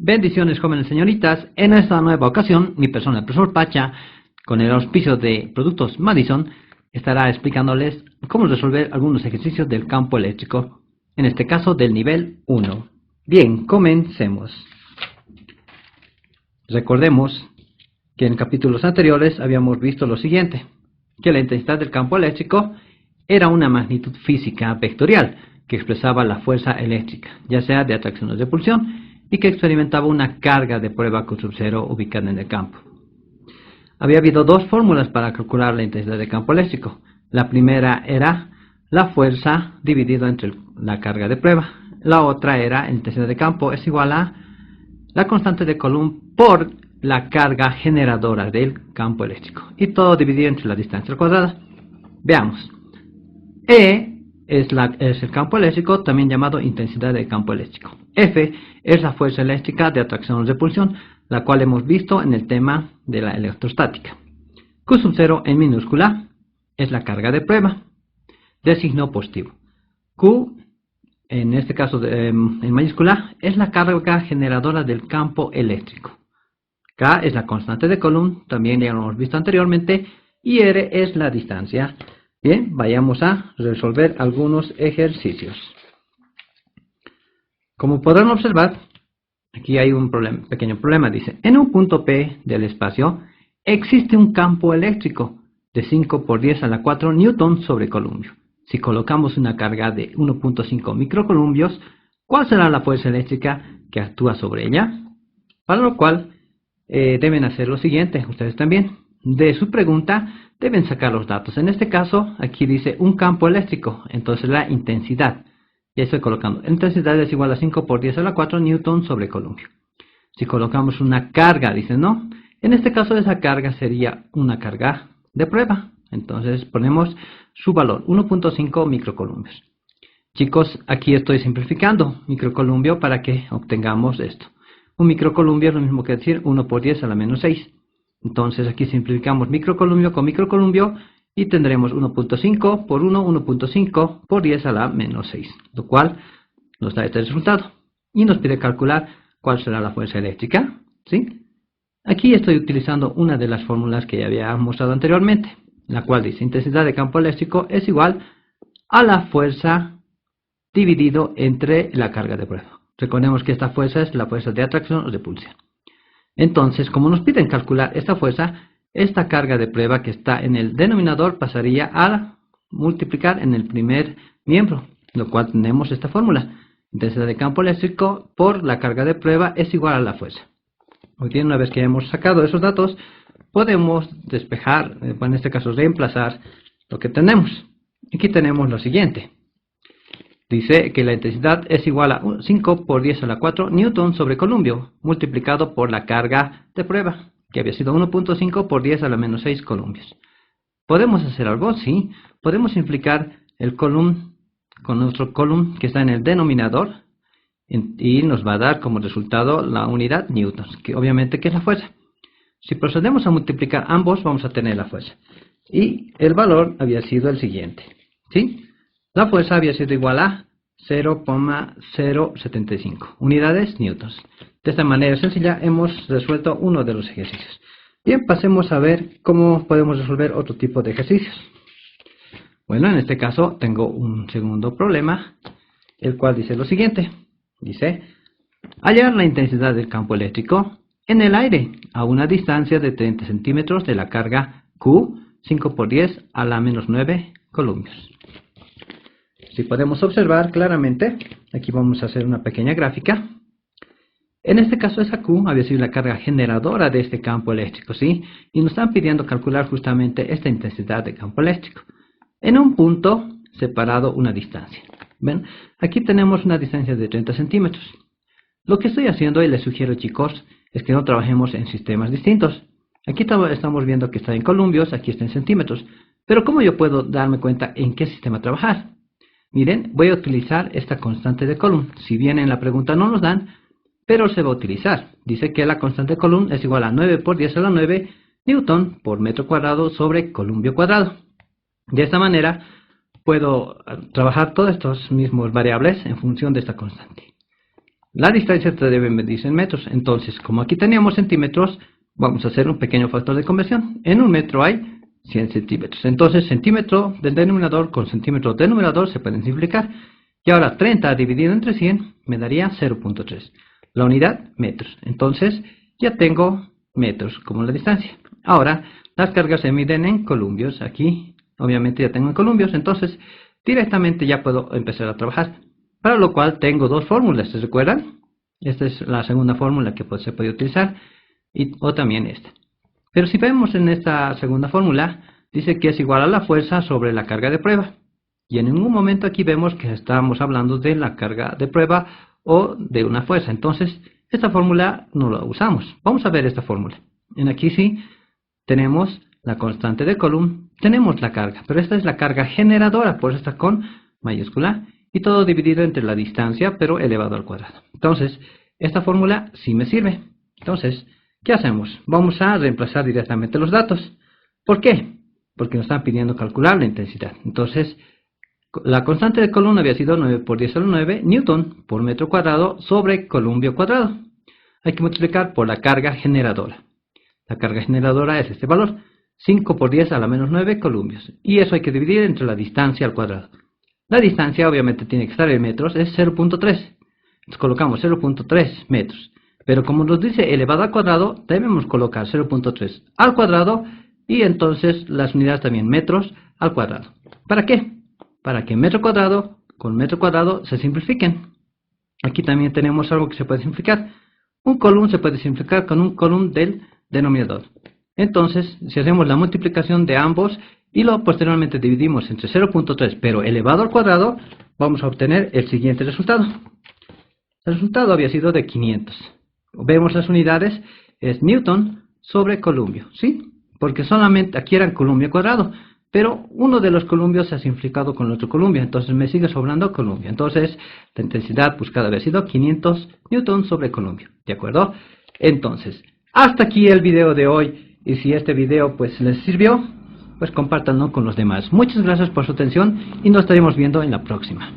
Bendiciones, jóvenes señoritas. En esta nueva ocasión, mi persona, el profesor Pacha, con el auspicio de Productos Madison, estará explicándoles cómo resolver algunos ejercicios del campo eléctrico, en este caso del nivel 1. Bien, comencemos. Recordemos que en capítulos anteriores habíamos visto lo siguiente, que la intensidad del campo eléctrico era una magnitud física vectorial que expresaba la fuerza eléctrica, ya sea de atracción o repulsión, y que experimentaba una carga de prueba Q sub 0 ubicada en el campo. Había habido dos fórmulas para calcular la intensidad del campo eléctrico. La primera era la fuerza dividido entre la carga de prueba. La otra era la intensidad de campo es igual a la constante de Coulomb por la carga generadora del campo eléctrico. Y todo dividido entre la distancia al cuadrado. Veamos. E es el campo eléctrico, también llamado intensidad del campo eléctrico. F es la fuerza eléctrica de atracción o repulsión, la cual hemos visto en el tema de la electrostática. Q sub 0 en minúscula es la carga de prueba de signo positivo. Q, en este caso en mayúscula, es la carga generadora del campo eléctrico. K es la constante de Coulomb, también ya lo hemos visto anteriormente, y R es la distancia. Bien, vayamos a resolver algunos ejercicios. Como podrán observar, aquí hay un pequeño problema. Dice, en un punto P del espacio existe un campo eléctrico de 5 por 10 a la 4 newton sobre columbio. Si colocamos una carga de 1.5 microcolumbios, ¿cuál será la fuerza eléctrica que actúa sobre ella? Para lo cual deben hacer lo siguiente, ustedes también. De su pregunta deben sacar los datos. En este caso, aquí dice un campo eléctrico, entonces la intensidad. Ya estoy colocando. Intensidad es igual a 5 por 10 a la 4 newton sobre columbio. Si colocamos una carga, dice no. En este caso esa carga sería una carga de prueba. Entonces ponemos su valor, 1.5 microcolumbios. Chicos, aquí estoy simplificando microcolumbio para que obtengamos esto. Un microcolumbio es lo mismo que decir 1 por 10 a la menos 6. Entonces aquí simplificamos microcolumbio con microcolumbio y tendremos 1.5 por 1, 1.5 por 10 a la menos 6, lo cual nos da este resultado. Y nos pide calcular cuál será la fuerza eléctrica, ¿sí? Aquí estoy utilizando una de las fórmulas que ya había mostrado anteriormente, la cual dice intensidad de campo eléctrico es igual a la fuerza dividido entre la carga de prueba. Recordemos que esta fuerza es la fuerza de atracción o repulsión. Entonces, como nos piden calcular esta fuerza, esta carga de prueba que está en el denominador pasaría a multiplicar en el primer miembro, lo cual tenemos esta fórmula. Intensidad de campo eléctrico por la carga de prueba es igual a la fuerza. Muy bien, una vez que hemos sacado esos datos, podemos despejar, en este caso reemplazar lo que tenemos. Aquí tenemos lo siguiente. Dice que la intensidad es igual a 5 por 10 a la 4 newton sobre columbio, multiplicado por la carga de prueba, que había sido 1.5 por 10 a la menos 6 columbios. ¿Podemos hacer algo? Sí. Podemos simplificar el Coulomb con nuestro Coulomb que está en el denominador, y nos va a dar como resultado la unidad newtons, que obviamente que es la fuerza. Si procedemos a multiplicar ambos, vamos a tener la fuerza. Y el valor había sido el siguiente, ¿sí? La fuerza había sido igual a 0,075 unidades newtons. De esta manera sencilla hemos resuelto uno de los ejercicios. Bien, pasemos a ver cómo podemos resolver otro tipo de ejercicios. Bueno, en este caso tengo un segundo problema, el cual dice lo siguiente. Dice, hallar la intensidad del campo eléctrico en el aire a una distancia de 30 centímetros de la carga Q, 5 por 10 a la menos 9 columbios. Si podemos observar claramente, aquí vamos a hacer una pequeña gráfica. En este caso esa Q había sido la carga generadora de este campo eléctrico, ¿sí? Y nos están pidiendo calcular justamente esta intensidad de campo eléctrico en un punto separado una distancia. ¿Ven? Aquí tenemos una distancia de 30 centímetros. Lo que estoy haciendo y les sugiero, chicos, es que no trabajemos en sistemas distintos. Aquí estamos viendo que está en columbios, aquí está en centímetros. Pero ¿cómo yo puedo darme cuenta en qué sistema trabajar? Miren, voy a utilizar esta constante de Coulomb. Si bien en la pregunta no nos dan, pero se va a utilizar. Dice que la constante de Coulomb es igual a 9 por 10 a la 9 newton por metro cuadrado sobre columbio cuadrado. De esta manera puedo trabajar todos estos mismos variables en función de esta constante. La distancia te debe medirse en metros. Entonces, como aquí teníamos centímetros, vamos a hacer un pequeño factor de conversión. En un metro hay 100 centímetros. Entonces, centímetro del denominador con centímetro del numerador se pueden simplificar. Y ahora 30 dividido entre 100 me daría 0.3. La unidad, metros. Entonces, ya tengo metros como la distancia. Ahora, las cargas se miden en columbios. Aquí, obviamente, ya tengo en columbios. Entonces, directamente ya puedo empezar a trabajar. Para lo cual tengo dos fórmulas, ¿se recuerdan? Esta es la segunda fórmula que se puede utilizar, o también esta. Pero si vemos en esta segunda fórmula, dice que es igual a la fuerza sobre la carga de prueba. Y en ningún momento aquí vemos que estamos hablando de la carga de prueba o de una fuerza. Entonces, esta fórmula no la usamos. Vamos a ver esta fórmula. En aquí sí tenemos la constante de Coulomb, tenemos la carga, pero esta es la carga generadora, por eso está con mayúscula. Y todo dividido entre la distancia, pero elevado al cuadrado. Entonces, esta fórmula sí me sirve. Entonces, ¿qué hacemos? Vamos a reemplazar directamente los datos. ¿Por qué? Porque nos están pidiendo calcular la intensidad. Entonces, la constante de Coulomb había sido 9 por 10 a la 9 newton por metro cuadrado sobre columbio cuadrado. Hay que multiplicar por la carga generadora. La carga generadora es este valor, 5 por 10 a la menos 9 columbios. Y eso hay que dividir entre la distancia al cuadrado. La distancia obviamente tiene que estar en metros, es 0.3. Entonces colocamos 0.3 metros. Pero como nos dice elevado al cuadrado, debemos colocar 0.3 al cuadrado y entonces las unidades también metros al cuadrado. ¿Para qué? Para que metro cuadrado con metro cuadrado se simplifiquen. Aquí también tenemos algo que se puede simplificar. Un coulomb se puede simplificar con un coulomb del denominador. Entonces, si hacemos la multiplicación de ambos y lo posteriormente dividimos entre 0.3 pero elevado al cuadrado, vamos a obtener el siguiente resultado. El resultado había sido de 500. Vemos las unidades, es newton sobre columbio, ¿sí? Porque solamente aquí eran columbio cuadrado, pero uno de los columbios se ha simplificado con el otro columbio, entonces me sigue sobrando columbio. Entonces, la intensidad buscada había sido 500 newton sobre columbio, ¿de acuerdo? Entonces, hasta aquí el video de hoy, y si este video pues les sirvió, pues compártanlo con los demás. Muchas gracias por su atención y nos estaremos viendo en la próxima.